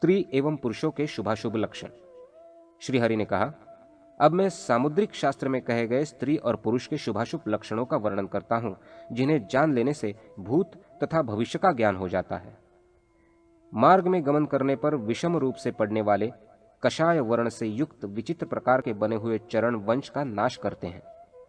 स्त्री एवं पुरुषों के शुभाशुभ लक्षण। श्रीहरि ने कहा, अब मैं सामुद्रिक शास्त्र में कहे गए स्त्री और पुरुष के शुभाशुभ लक्षणों का वर्णन करता हूं, जिन्हें जान लेने से भूत तथा भविष्य का ज्ञान हो जाता है। मार्ग में गमन करने पर विषम रूप से पड़ने वाले कषाय वर्ण से युक्त विचित्र प्रकार के बने हुए चरण वंश का नाश करते हैं।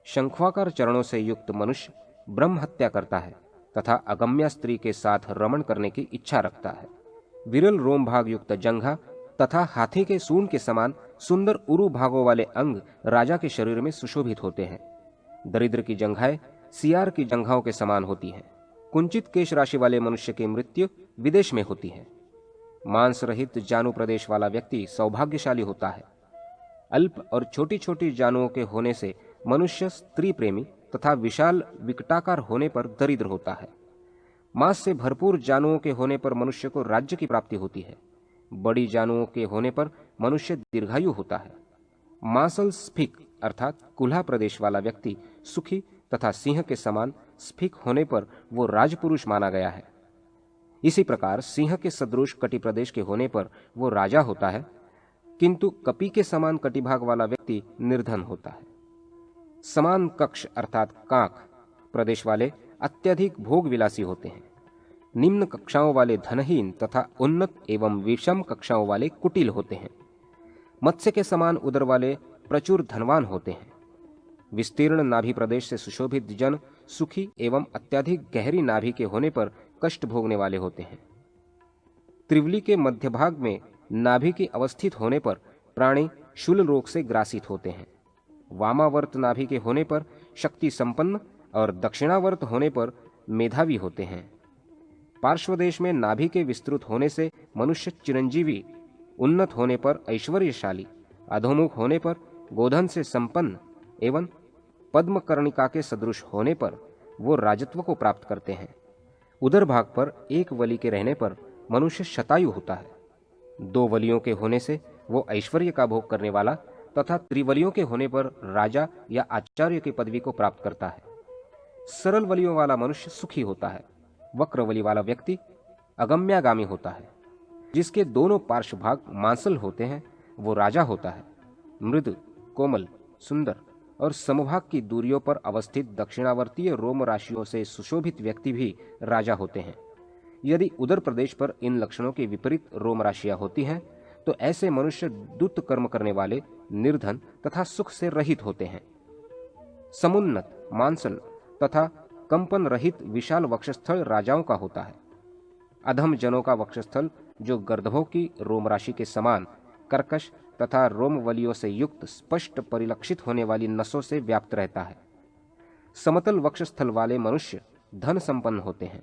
शंखवाकार चरणों से युक्त मनुष्य ब्रह्म हत्या करता है तथा अगम्या स्त्री के साथ रमण करने की इच्छा रखता है। विरल रोम भाग युक्त जंघा तथा हाथी के सूंड के समान सुंदर उरु भागों वाले अंग राजा के शरीर में सुशोभित होते हैं। दरिद्र की जंघाएं सियार की जंघाओं के समान होती हैं। कुंचित केश राशि वाले मनुष्य की मृत्यु विदेश में होती है। मांस रहित जानु प्रदेश वाला व्यक्ति सौभाग्यशाली होता है। अल्प और छोटी छोटी जानुओं के होने से मनुष्य स्त्री प्रेमी तथा विशाल विकटाकार होने पर दरिद्र होता है। मांस से भरपूर जानुओं के होने पर मनुष्य को राज्य की प्राप्ति होती है। बड़ी जानुओं के होने पर मनुष्य दीर्घायु होता है। मांसल स्फिक अर्थात कुल्हा प्रदेश वाला व्यक्ति सुखी तथा सिंह के समान स्फिक होने पर वो राजपुरुष माना गया है। इसी प्रकार सिंह के सदृश कटि प्रदेश के होने पर वो राजा होता है, किंतु कपि के समान कटिभाग वाला व्यक्ति निर्धन होता है। समान कक्ष अर्थात कांक प्रदेश वाले अत्यधिक भोग विलासी होते हैं। निम्न कक्षाओं वाले धनहीन तथा उन्नत एवं विषम कक्षाओं वाले कुटिल होते हैं। मत्स्य के समान उदर वाले प्रचुर धनवान होते हैं। विस्तीर्ण नाभि प्रदेश से सुशोभित जन सुखी एवं अत्यधिक गहरी नाभि के होने पर कष्ट भोगने वाले होते हैं। त्रिवली के मध्य भाग में नाभि की अवस्थित होने पर प्राणी शूल रोग से ग्रासित होते हैं। वामावर्त नाभि के होने पर शक्ति संपन्न और दक्षिणावर्त होने पर मेधावी होते हैं। पार्श्वदेश में नाभि के विस्तृत होने से मनुष्य चिरंजीवी, उन्नत होने पर ऐश्वर्यशाली, अधोमुख होने पर गोधन से संपन्न एवं पद्मकर्णिका के सदृश होने पर वो राजत्व को प्राप्त करते हैं। उदर भाग पर एक वली के रहने पर मनुष्य शतायु होता है। दो वलियों के होने से वो ऐश्वर्य का भोग करने वाला तथा त्रिवलियों के होने पर राजा या आचार्य की पदवी को प्राप्त करता है। सरल वलियों वाला मनुष्य सुखी होता है। वक्रवली वाला व्यक्ति अगम्यागामी होता है। जिसके दोनों पार्श्व भाग मांसल होते हैं वो राजा होता है। मृदु, कोमल, सुंदर और समभाग की दूरियों पर अवस्थित दक्षिणावर्तीय रोम राशियों से सुशोभित व्यक्ति भी राजा होते हैं। यदि उदर प्रदेश पर इन लक्षणों के विपरीत रोम राशियां होती हैं तो ऐसे मनुष्य दुष्ट कर्म करने वाले, निर्धन तथा सुख से रहित होते हैं। समुन्नत, मांसल तथा कंपन रहित विशाल वक्षस्थल राजाओं का होता है। अधम जनों का वक्षस्थल जो गर्दभों की रोम राशि के समान कर्कश तथा रोमवलियों से युक्त स्पष्ट परिलक्षित होने वाली नसों से व्याप्त रहता है। समतल वक्षस्थल वाले मनुष्य धन संपन्न होते हैं।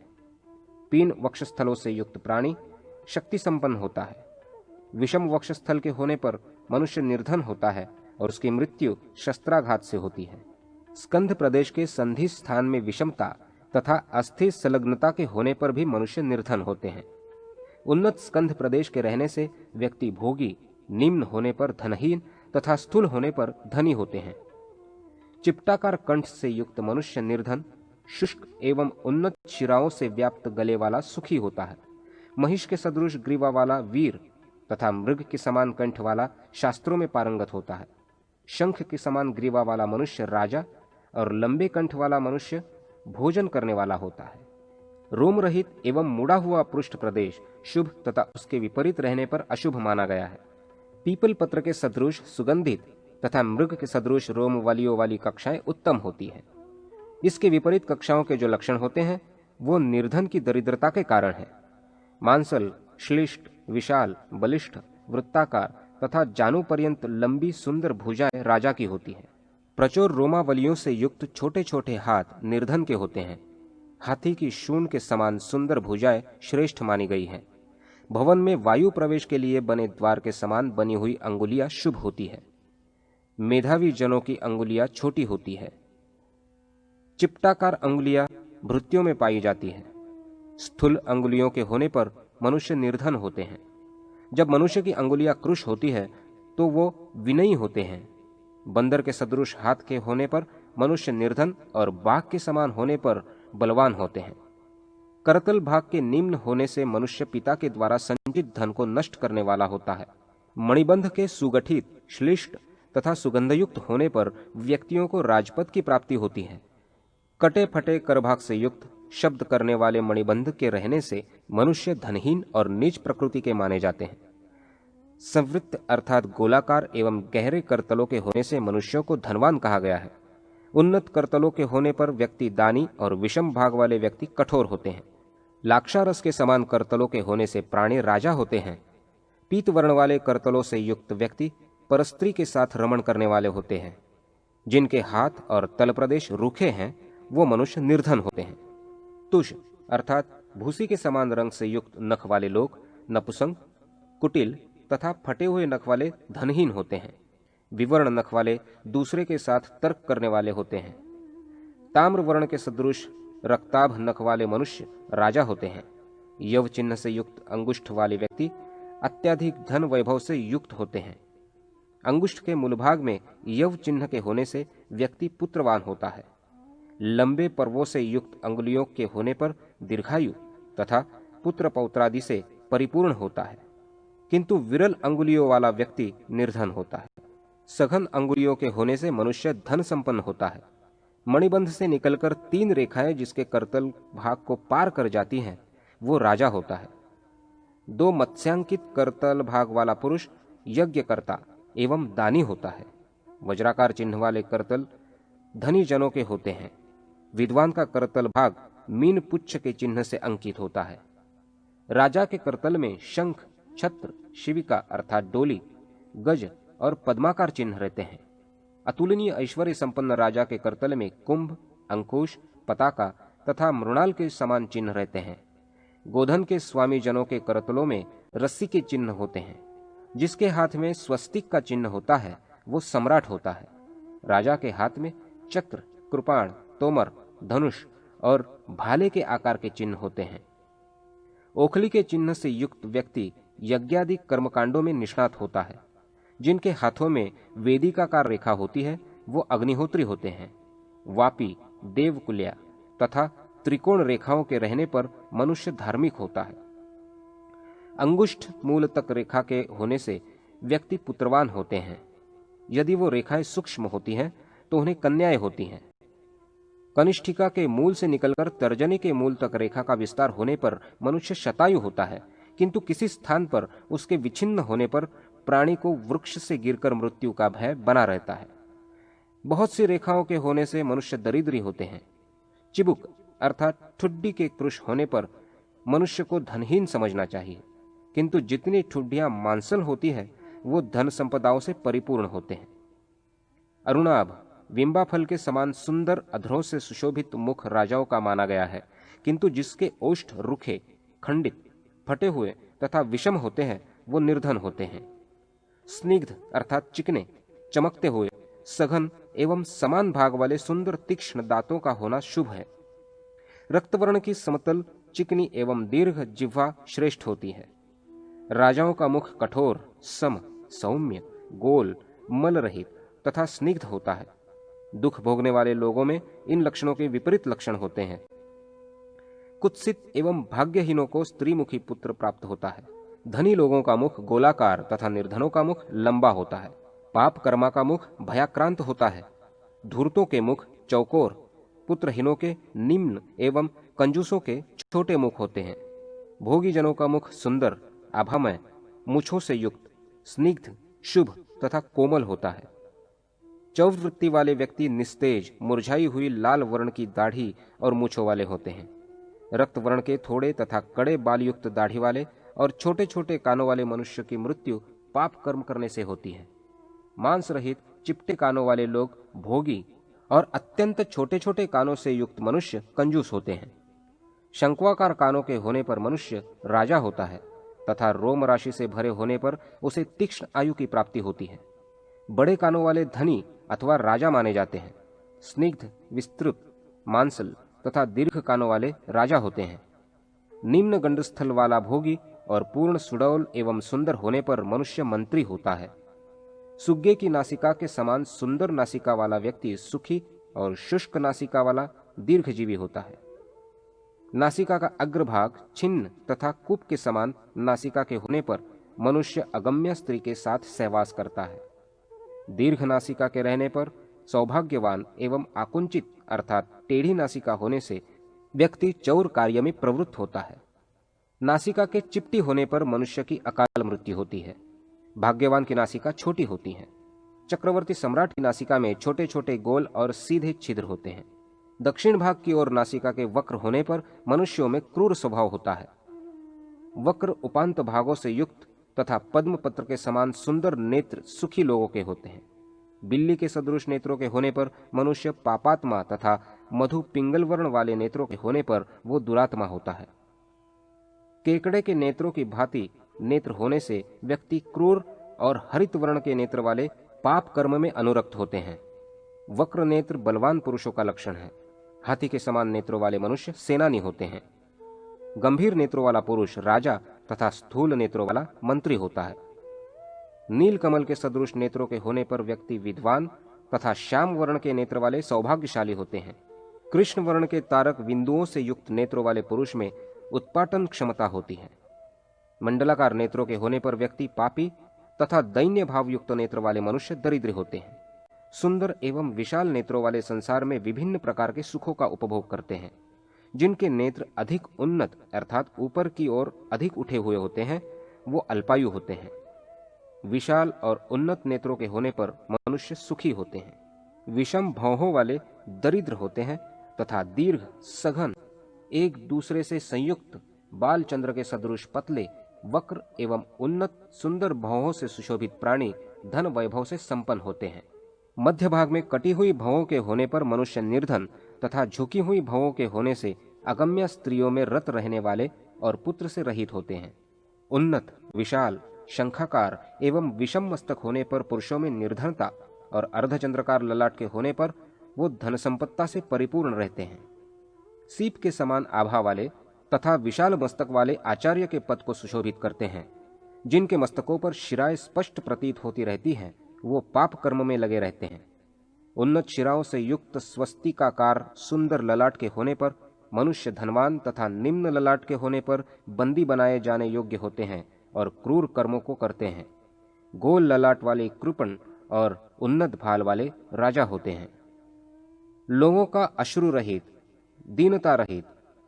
पीन वक्षस्थलों से युक्त प्राणी शक्ति संपन्न होता है। विषम वक्षस्थल के होने पर मनुष्य निर्धन होता है और उसकी मृत्यु शस्त्राघात से होती है। स्कंध प्रदेश के संधि स्थान में विषमता तथा अस्थि संलग्नता के होने पर भी मनुष्य निर्धन होते हैं। उन्नत स्कंध प्रदेश के रहने से व्यक्ति भोगी, निम्न होने पर धनहीन तथा स्थूल होने पर धनी होते हैं। चिपटाकार कंठ से युक्त मनुष्य निर्धन, शुष्क एवं उन्नत शिराओं से व्याप्त गले वाला सुखी होता है। महिष के सदृश ग्रीवा वाला वीर तथा मृग के समान कंठ वाला शास्त्रों में पारंगत होता है। शंख के समान ग्रीवा वाला मनुष्य राजा और लंबे कंठ वाला मनुष्य भोजन करने वाला होता है। रोम रहित एवं मुड़ा हुआ पृष्ठ प्रदेश शुभ तथा उसके विपरीत रहने पर अशुभ माना गया है। पीपल पत्र के सदृश सुगंधित तथा मृग के सदृश रोम वालियों वाली कक्षाएं उत्तम होती है। इसके विपरीत कक्षाओं के जो लक्षण होते हैं वो निर्धन की दरिद्रता के कारण है। मांसल, श्लिष्ट, विशाल, बलिष्ठ, वृत्ताकार तथा जानु पर्यंत लंबी सुंदर भुजाएं राजा की होती हैं। प्रचुर रोमावलियों से युक्त छोटे छोटे हाथ निर्धन के होते हैं। हाथी की शूंड के समान सुंदर भुजाएं श्रेष्ठ मानी गई हैं। भवन में वायु प्रवेश के लिए बने द्वार के समान बनी हुई अंगुलियां शुभ होती है। मेधावी जनों की अंगुलियां छोटी होती है। चिपटाकार अंगुलियां भृत्यों में पाई जाती है। स्थूल अंगुलियों के होने पर मनुष्य निर्धन होते हैं। जब मनुष्य की अंगुलियां कृश होती है तो वो विनयी होते हैं। बंदर के सदृश हाथ के होने पर मनुष्य निर्धन और बाघ के समान होने पर बलवान होते हैं। करतल भाग के निम्न होने से मनुष्य पिता के द्वारा संचित धन को नष्ट करने वाला होता है। मणिबंध के सुगठित, श्लिष्ट तथा सुगंधयुक्त होने पर व्यक्तियों को राजपद की प्राप्ति होती है। कटे फटे करभाग से युक्त शब्द करने वाले मणिबंध के रहने से मनुष्य धनहीन और नीच प्रकृति के माने जाते हैं। संवृत्त अर्थात गोलाकार एवं गहरे करतलों के होने से मनुष्यों को धनवान कहा गया है। उन्नत करतलों के होने पर व्यक्ति दानी और विषम भाग वाले व्यक्ति कठोर होते हैं। लाक्षारस के समान करतलों के होने से प्राणी राजा होते हैं। पीत वर्ण वाले करतलों से युक्त व्यक्ति परस्त्री के साथ रमण करने वाले होते हैं। जिनके हाथ और तल प्रदेश रूखे हैं वो मनुष्य निर्धन होते हैं। तुष अर्थात भूसी के समान रंग से युक्त नख वाले लोग नपुंसक, कुटिल तथा फटे हुए नख वाले धनहीन होते हैं। विवर्ण नख वाले दूसरे के साथ तर्क करने वाले होते हैं। ताम्र वर्ण के सदृश रक्ताभ नख वाले मनुष्य राजा होते हैं। यव चिन्ह से युक्त अंगुष्ठ वाले व्यक्ति अत्यधिक धन वैभव से युक्त होते हैं। अंगुष्ठ के मूल भाग में यव चिन्ह के होने से व्यक्ति पुत्रवान होता है। लंबे पर्वों से युक्त अंगुलियों के होने पर दीर्घायु तथा पुत्र पौत्रादि से परिपूर्ण होता है, किंतु विरल अंगुलियों वाला व्यक्ति निर्धन होता है। सघन अंगुलियों के होने से मनुष्य धन संपन्न होता है। मणिबंध से निकलकर 3 रेखाएं जिसके करतल भाग को पार कर जाती हैं वो राजा होता है। 2 मत्स्यांकित करतल भाग वाला पुरुष यज्ञकर्ता एवं दानी होता है। वज्राकार चिन्ह वाले करतल धनी जनों के होते हैं। विद्वान का करतल भाग मीन पुच्छ के चिन्ह से अंकित होता है। राजा के करतल में शंख, छत्र, शिविका अर्थात डोली, गज और पद्माकार चिन्ह रहते हैं। अतुलनीय ऐश्वर्य संपन्न राजा के करतल में कुंभ, अंकुश, पताका तथा मृणाल के समान चिन्ह रहते हैं। गोधन के स्वामी जनों के करतलों में रस्सी के चिन्ह होते हैं। जिसके हाथ में स्वस्तिक का चिन्ह होता है वो सम्राट होता है। राजा के हाथ में चक्र, कृपाण, तोमर, धनुष और भाले के आकार के चिन्ह होते हैं। ओखली के चिन्ह से युक्त व्यक्ति यज्ञादि कर्मकांडों में निष्णात होता है। जिनके हाथों में वेदिकाकार रेखा होती है वो अग्निहोत्री होते हैं। वापी, देवकुल्या तथा त्रिकोण रेखाओं के रहने पर मनुष्य धार्मिक होता है। अंगुष्ठ मूल तक रेखा के होने से व्यक्ति पुत्रवान होते हैं। यदि वो रेखाएं सूक्ष्म होती हैं तो उन्हें कन्याएं होती हैं। कनिष्ठिका के मूल से निकलकर तर्जनी के मूल तक रेखा का विस्तार होने पर मनुष्य शतायु होता है, किंतु किसी स्थान पर उसके विच्छिन्न होने पर प्राणी को वृक्ष से गिरकर मृत्यु का भय बना रहता है। बहुत सी रेखाओं के होने से मनुष्य दरिद्री होते हैं। चिबुक अर्थात ठुड्डी के कृश होने पर मनुष्य को धनहीन समझना चाहिए, किंतु जितनी ठुड्डियां मांसल होती है वो धन संपदाओं से परिपूर्ण होते हैं। अरुणाभ विंबा फल के समान सुंदर अधरों से सुशोभित मुख राजाओं का माना गया है, किंतु जिसके ओष्ठ रुखे, खंडित, फटे हुए तथा विषम होते हैं वो निर्धन होते हैं। स्निग्ध अर्थात चिकने, चमकते हुए, सघन एवं समान भाग वाले सुंदर तीक्ष्ण दांतों का होना शुभ है। रक्तवर्ण की समतल, चिकनी एवं दीर्घ जिह्वा श्रेष्ठ होती है। राजाओं का मुख कठोर, सम, सौम्य, गोल, मल रहित तथा स्निग्ध होता है। दुख भोगने वाले लोगों में इन लक्षणों के विपरीत लक्षण होते हैं। कुत्सित एवं भाग्यहीनों को स्त्रीमुखी पुत्र प्राप्त होता है। धनी लोगों का मुख गोलाकार तथा निर्धनों का मुख लंबा होता है। पाप कर्मा का मुख भयाक्रांत होता है। धूर्तों के मुख चौकोर, पुत्रहीनों के निम्न एवं कंजूसों के छोटे मुख होते हैं। भोगी जनों का मुख सुंदर, आभामय, मूछों से युक्त, स्निग्ध, शुभ तथा कोमल होता है। चौवृत्ति वाले व्यक्ति निस्तेज, मुरझाई हुई लाल वर्ण की दाढ़ी और मूछों वाले होते हैं। रक्त वर्ण के थोड़े तथा कड़े बाल युक्त दाढ़ी वाले और छोटे छोटे कानों वाले मनुष्य की मृत्यु पाप कर्म करने से होती है। मांस रहित चिपटे कानों वाले लोग भोगी और अत्यंत छोटे छोटे कानों से युक्त मनुष्य कंजूस होते हैं। शंक्वाकार कानों के होने पर मनुष्य राजा होता है तथा रोम राशि से भरे होने पर उसे तीक्ष्ण आयु की प्राप्ति होती है। बड़े कानों वाले धनी अथवा राजा माने जाते हैं। स्निग्ध, विस्तृत, मांसल तथा दीर्घ कानों वाले राजा होते हैं। निम्न गंडस्थल वाला भोगी और पूर्ण सुडौल एवं सुंदर होने पर मनुष्य मंत्री होता है। सुग्गे की नासिका के समान सुंदर नासिका वाला व्यक्ति सुखी और शुष्क नासिका वाला दीर्घजीवी होता है। नासिका का अग्रभाग छिन्न तथा कूप के समान नासिका के होने पर मनुष्य अगम्य स्त्री के साथ सहवास करता है। दीर्घ नासिका के रहने पर सौभाग्यवान एवं आकुंचित अर्थात टेढ़ी नासिका होने से व्यक्ति चौर कार्य में प्रवृत्त होता है। नासिका के चिपटी होने पर मनुष्य की अकाल मृत्यु होती है। भाग्यवान की नासिका छोटी होती है। चक्रवर्ती सम्राट की नासिका में छोटे छोटे गोल और सीधे छिद्र होते हैं। दक्षिण भाग की ओर नासिका के वक्र होने पर मनुष्यों में क्रूर स्वभाव होता है। वक्र उपांत भागों से युक्त तथा पद्म पत्र के समान सुंदर नेत्र सुखी लोगों के होते हैं। बिल्ली के सदृश नेत्रों के होने पर मनुष्य पापात्मा तथा मधु पिंगल वर्ण वाले नेत्रों के होने पर वो दुरात्मा होता है। केकड़े के नेत्रों की भांति नेत्र होने से व्यक्ति क्रूर और हरित वर्ण के नेत्र वाले पाप कर्म में अनुरक्त होते हैं। वक्र नेत्र बलवान पुरुषों का लक्षण है। हाथी के समान नेत्रों वाले मनुष्य सेनानी होते हैं। गंभीर नेत्रों वाला पुरुष राजा तथा स्थूल नेत्रों वाला मंत्री होता है। नील कमल के सदृश नेत्रों के होने पर व्यक्ति विद्वान तथा श्याम वर्ण के नेत्र वाले सौभाग्यशाली होते हैं। कृष्ण वर्ण के तारक बिंदुओं से युक्त नेत्रों वाले पुरुष में उत्पाटन क्षमता होती है। मंडलाकार नेत्रों के होने पर व्यक्ति पापी तथा दैन्य भाव युक्त नेत्र वाले मनुष्य दरिद्र होते हैं। सुंदर एवं विशाल नेत्रों वाले संसार में विभिन्न प्रकार के सुखों का उपभोग करते हैं। जिनके नेत्र अधिक उन्नत अर्थात ऊपर की ओर अधिक उठे हुए होते हैं वो अल्पायु होते हैं। विशाल और उन्नत नेत्रों के होने पर मनुष्य सुखी होते हैं। विषम भौहों वाले दरिद्र होते हैं तथा दीर्घ सघन एक दूसरे से संयुक्त बाल चंद्र के सदृश पतले वक्र एवं उन्नत सुंदर भौहों से सुशोभित प्राणी धन वैभव से संपन्न होते हैं। मध्य भाग में कटी हुई भवों के होने पर मनुष्य निर्धन तथा झुकी हुई भवों के होने से अगम्य स्त्रियों में रत रहने वाले और पुत्र से रहित होते हैं। उन्नत विशाल शंखाकार एवं विषम मस्तक होने पर पुरुषों में निर्धनता और अर्धचंद्रकार ललाट के होने पर वो धन संपत्ता से परिपूर्ण रहते हैं। सीप के समान आभा वाले तथा विशाल मस्तक वाले आचार्य के पद को सुशोभित करते हैं। जिनके मस्तकों पर शिराएं स्पष्ट प्रतीत होती रहती हैं वो पाप कर्म में लगे रहते हैं। उन्नत शिराओं से युक्त स्वस्तिकाकार सुंदर ललाट के होने पर मनुष्य धनवान तथा निम्न ललाट के होने पर बंदी बनाए जाने योग्य होते हैं और क्रूर कर्मों को करते हैं। गोल ललाट वाले कृपण और उन्नत भाल वाले राजा होते हैं। लोगों का अश्रु रहित दीनता रहित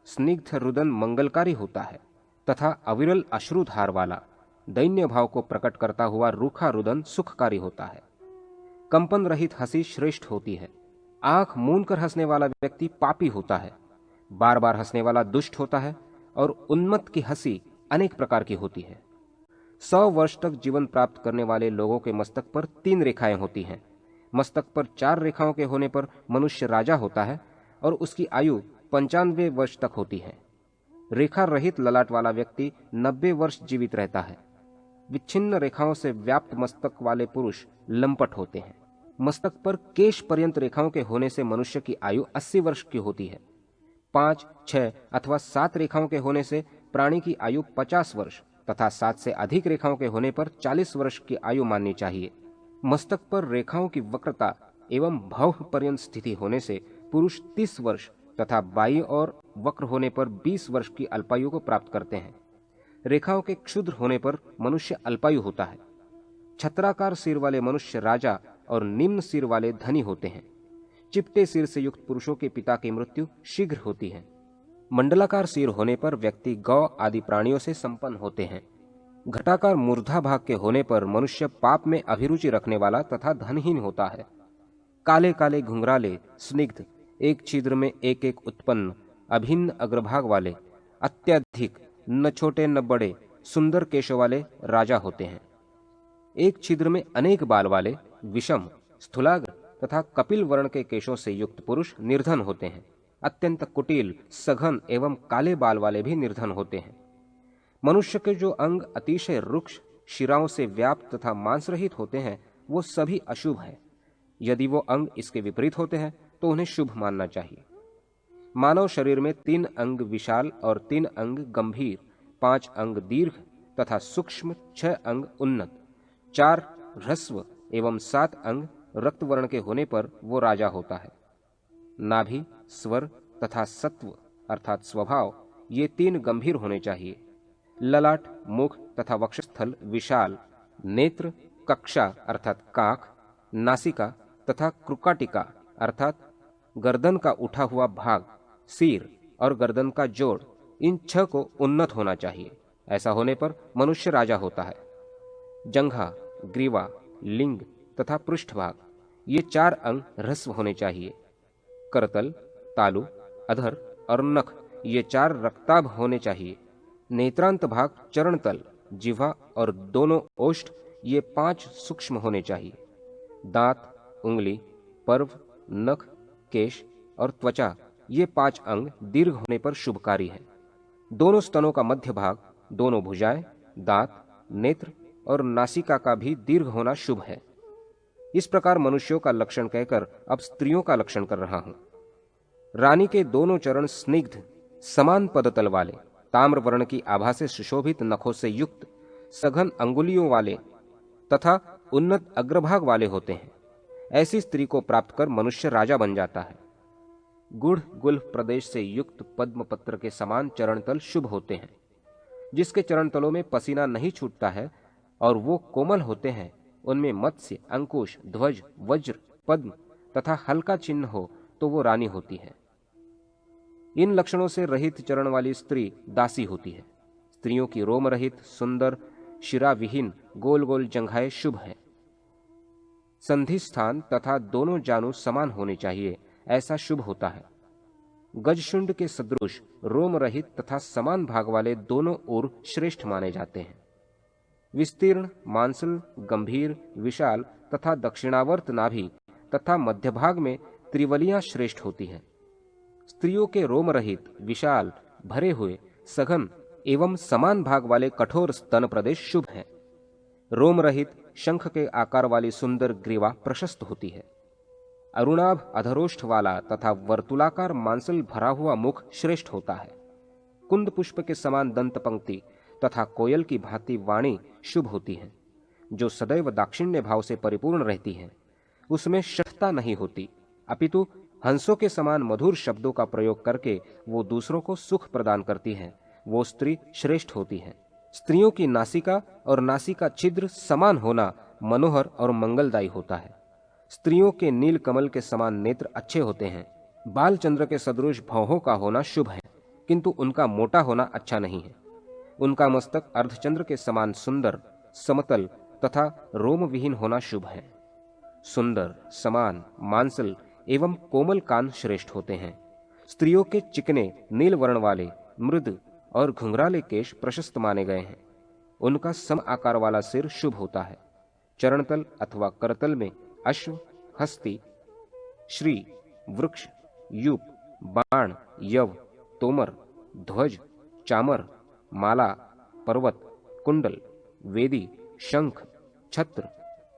स्निग्ध रुदन मंगलकारी होता है तथा अविरल अश्रुधार वाला दैन्य भाव को प्रकट करता हुआ रूखा रुदन सुखकारी होता है। कंपन रहित हंसी श्रेष्ठ होती है। आंख मूंद कर हंसने वाला व्यक्ति पापी होता है। बार बार हंसने वाला दुष्ट होता है और उन्मत्त की हंसी अनेक प्रकार की होती है। 100 वर्ष तक जीवन प्राप्त करने वाले लोगों के मस्तक पर 3 रेखाएं होती हैं। मस्तक पर 4 रेखाओं के होने पर मनुष्य राजा होता है और उसकी आयु 95 वर्ष तक होती है। रेखा रहित ललाट वाला व्यक्ति 90 वर्ष जीवित रहता है। विच्छिन्न रेखाओं से व्याप्त मस्तक वाले पुरुष लंपट होते हैं। मस्तक पर केश पर्यंत रेखाओं के होने से मनुष्य की आयु 80 वर्ष की होती है। 5, 6 अथवा 7 रेखाओं के होने से प्राणी की आयु 50 वर्ष तथा 7 से अधिक रेखाओं के होने पर 40 वर्ष की आयु माननी चाहिए। मस्तक पर रेखाओं की वक्रता एवं भव पर्यंत स्थिति होने से पुरुष 30 वर्ष तथा बाईं ओर वक्र होने पर 20 वर्ष की अल्पायु को प्राप्त करते हैं। रेखाओं के क्षुद्र होने पर मनुष्य अल्पायु होता है। छत्राकार सिर वाले मनुष्य राजा और निम्न सिर वाले धनी होते हैं। चिपटे सिर से युक्त पुरुषों के पिता की मृत्यु शीघ्र होती है। मंडलाकार सिर होने पर व्यक्ति गौ आदि प्राणियों से संपन्न होते हैं। घटाकार मूर्धा भाग के होने पर मनुष्य पाप में अभिरुचि रखने वाला तथा धनहीन होता है। काले काले घुंघराले स्निग्ध एक छिद्र में एक एक उत्पन्न अभिन्न अग्रभाग वाले अत्यधिक न छोटे न बड़े सुंदर केशों वाले राजा होते हैं। एक छिद्र में अनेक बाल वाले विषम स्थूलाग्र तथा कपिल वर्ण के केशों से युक्त पुरुष निर्धन होते हैं। अत्यंत कुटिल सघन एवं काले बाल वाले भी निर्धन होते हैं। मनुष्य के जो अंग अतिशय रुक्ष शिराओं से व्याप्त तथा मांस रहित होते हैं वो सभी अशुभ है। यदि वो अंग इसके विपरीत होते हैं तो उन्हें शुभ मानना चाहिए। मानव शरीर में 3 अंग विशाल और 3 अंग गंभीर, 5 अंग दीर्घ तथा सूक्ष्म, 6 अंग उन्नत, 4 ह्रस्व एवं 7 अंग रक्त वर्ण के होने पर वो राजा होता है। नाभि, स्वर तथा सत्व अर्थात स्वभाव ये 3 गंभीर होने चाहिए। ललाट, मुख तथा वक्षस्थल विशाल, नेत्र, कक्षा अर्थात काख, नासिका तथा क्रुकाटिका अर्थात गर्दन का उठा हुआ भाग, सिर और गर्दन का जोड़, इन 6 को उन्नत होना चाहिए। ऐसा होने पर मनुष्य राजा होता है। जंघा, ग्रीवा, लिंग तथा पृष्ठभाग ये 4 अंग ह्रस्व होने चाहिए। करतल, तालु, अधर और नख ये 4 रक्ताभ होने चाहिए। नेत्रांत भाग, चरणतल, जिह्वा और दोनों ओष्ठ ये 5 सूक्ष्म होने चाहिए। दांत, उंगली, पर्व, नख, केश और त्वचा ये 5 अंग दीर्घ होने पर शुभकारी है। दोनों स्तनों का मध्य भाग, दोनों भुजाएं, दांत, नेत्र और नासिका का भी दीर्घ होना शुभ है। इस प्रकार मनुष्यों का लक्षण कहकर अब स्त्रियों का लक्षण कर रहा हूं। रानी के दोनों चरण स्निग्ध, समान पदतल वाले, ताम्र वर्ण की आभा से सुशोभित नखों से युक्त, सघन अंगुलियों वाले तथा उन्नत अग्रभाग वाले होते हैं। ऐसी स्त्री को प्राप्त कर मनुष्य राजा बन जाता है। गुढ़ गुल्फ प्रदेश से युक्त पद्म पत्र के समान चरणतल शुभ होते हैं। जिसके चरणतलों में पसीना नहीं छूटता है और वो कोमल होते हैं, उनमें मत्स्य, अंकुश, ध्वज, वज्र, पद्म तथा हल्का चिन्ह हो तो वो रानी होती है। इन लक्षणों से रहित चरण वाली स्त्री दासी होती है। स्त्रियों की रोम रहित, सुंदर, शिरा विहीन, गोल गोल जंघाएं शुभ है। संधि स्थान तथा दोनों जानू समान होने चाहिए, ऐसा शुभ होता है। गजशुंड के सदृश रोम रहित तथा समान भाग वाले दोनों ओर श्रेष्ठ माने जाते हैं। विस्तीर्ण, मांसल, गंभीर, विशाल तथा दक्षिणावर्त नाभि तथा मध्यभाग में त्रिवलियां श्रेष्ठ होती हैं। स्त्रियों के रोम रहित, विशाल, भरे हुए, सघन एवं समान भाग वाले कठोर स्तन प्रदेश शुभ हैं। रोम रहित, शंख के आकार वाली सुंदर ग्रीवा प्रशस्त होती है। अरुणाभ अधरोष्ठ वाला तथा वर्तुलाकार मांसल भरा हुआ मुख श्रेष्ठ होता है। कुंद पुष्प के समान दंत पंक्ति तथा कोयल की भांति वाणी शुभ होती है। जो सदैव दाक्षिण्य भाव से परिपूर्ण रहती है, उसमें शठता नहीं होती, अपितु हंसों के समान मधुर शब्दों का प्रयोग करके वो दूसरों को सुख प्रदान करती है। वो स्त्री श्रेष्ठ होती है। स्त्रियों की नासिका और नासिका छिद्र समान होना मनोहर और मंगलदायी होता है। स्त्रियों के नील कमल के समान नेत्र अच्छे होते हैं। बाल चंद्र के सदृश भौहों का होना शुभ है, किंतु उनका मोटा होना अच्छा नहीं है। उनका मस्तक अर्धचंद्र के समान सुंदर, समतल तथा रोम विहीन होना शुभ है। सुंदर, समान, मांसल एवं कोमल कान श्रेष्ठ होते हैं। स्त्रियों के चिकने, नील वर्ण वाले, मृद और घुंघराले केश प्रशस्त माने गए हैं। उनका सम आकार वाला सिर शुभ होता है। चरणतल अथवा करतल में अश्व, हस्ती, श्री, वृक्ष, यूप, बाण, यव, तोमर, ध्वज, चामर, माला, पर्वत, कुंडल, वेदी, शंख, छत्र,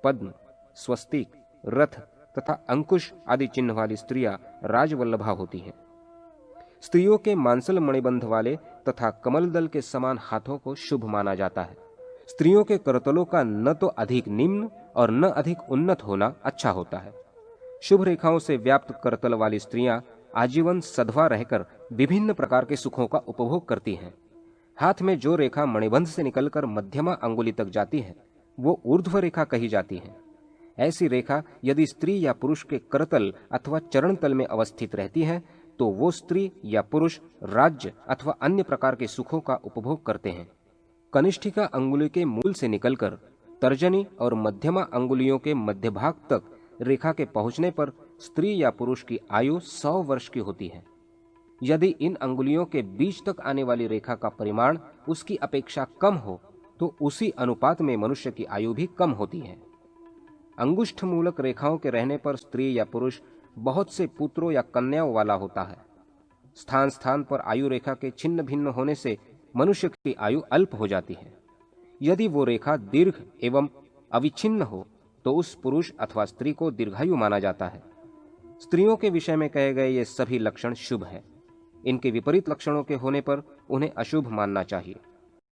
पद्म, स्वस्तिक, रथ तथा अंकुश आदि चिन्ह वाली स्त्रियां राजवल्लभा होती हैं। स्त्रियों के मांसल मणिबंध वाले तथा कमल दल के समान हाथों को शुभ माना जाता है। स्त्रियों के करतलों का न तो अधिक निम्न और न अधिक उन्नत होना अच्छा होता है। शुभ रेखाओं से व्याप्त करतल वाली स्त्रियां आजीवन सधवा रहकर विभिन्न प्रकार के सुखों का उपभोग करती हैं। हाथ में जो रेखा मणिबंध से निकलकर मध्यमा अंगुली तक जाती है, वो ऊर्ध्व रेखा कही जाती है। ऐसी रेखा यदि स्त्री या पुरुष के करतल अथवा चरण तल में अवस्थित रहती है, तो वो स्त्री या पुरुष राज्य अथवा अन्य प्रकार के सुखों का उपभोग करते हैं। कनिष्ठिका अंगुली के मूल से निकलकर तर्जनी और मध्यमा अंगुलियों के मध्य भाग तक रेखा के पहुंचने पर स्त्री या पुरुष की आयु 100 वर्ष की होती है। यदि इन अंगुलियों के बीच तक आने वाली रेखा का परिमाण उसकी अपेक्षा कम हो, तो उसी अनुपात में मनुष्य की आयु भी कम होती है। अंगुष्ठ मूलक रेखाओं के रहने पर स्त्री या पुरुष बहुत से पुत्रों या कन्याओं वाला होता है। स्थान स्थान पर आयु रेखा के छिन्न भिन्न होने से मनुष्य की आयु अल्प हो जाती है। यदि वो रेखा दीर्घ एवं अविच्छिन्न हो, तो उस पुरुष अथवा स्त्री को दीर्घायु माना जाता है। स्त्रियों के विषय में कहे गए ये सभी लक्षण शुभ हैं। इनके विपरीत लक्षणों के होने पर उन्हें अशुभ मानना चाहिए।